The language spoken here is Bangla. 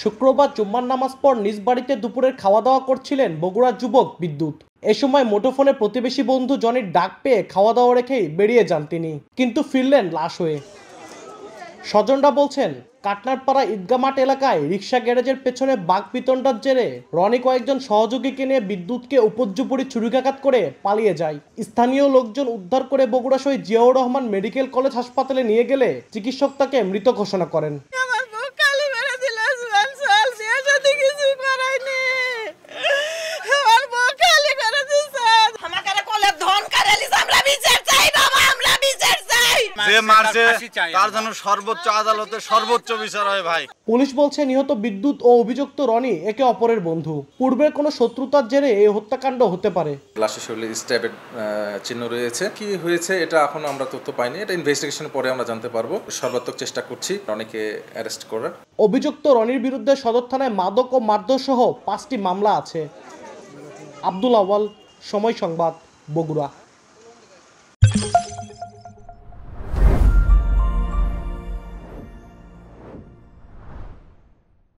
শুক্রবার জুম্মার নামাজ পর নিজ বাড়িতে দুপুরের খাওয়া দাওয়া করছিলেন বগুড়ার যুবক বিদ্যুৎ। এ সময় মুঠোফোনে প্রতিবেশী বন্ধু জনির ডাক পেয়ে খাওয়া দাওয়া রেখেই বেরিয়ে যান তিনি, কিন্তু ফিরলেন লাশ হয়ে। স্বজনরা বলছেন, কাটনারপাড়া ঈদগাহ মাঠ এলাকায় রিকশা গ্যারেজের পেছনে বাকবিতণ্ডার জেরে রনি কয়েকজন সহযোগীকে নিয়ে বিদ্যুৎকে উপর্যুপরি ছুরিকাঘাত করে পালিয়ে যায়। স্থানীয় লোকজন উদ্ধার করে বগুড়া শহীদ জিয়াউর রহমান মেডিকেল কলেজ হাসপাতালে নিয়ে গেলে চিকিৎসক তাকে মৃত ঘোষণা করেন। যে মারছে তার জন্য সর্বোচ্চ আদালতে সর্বোচ্চ বিচার হয় ভাই। পুলিশ বলছে নিহত বিদ্যুৎ ও অভিযুক্ত রনি একে অপরের বন্ধু। পূর্বের কোনো শত্রুতার জেরে এই হত্যাকাণ্ড হতে পারে। লাশের শরীরে স্ট্যাবের চিহ্ন রয়েছে। কি হয়েছে এটা এখনো আমরা তথ্য পাইনি, এটা ইনভেস্টিগেশনের পরে আমরা জানতে পারবো। সর্বাত্মক চেষ্টা করছি রনিকে অ্যারেস্ট করার। অভিযুক্ত রনির বিরুদ্ধে সদর থানায় মাদক ও মারধর সহ 5টি মামলা আছে। আব্দুল আওয়াল, সময় সংবাদ, বগুড়া।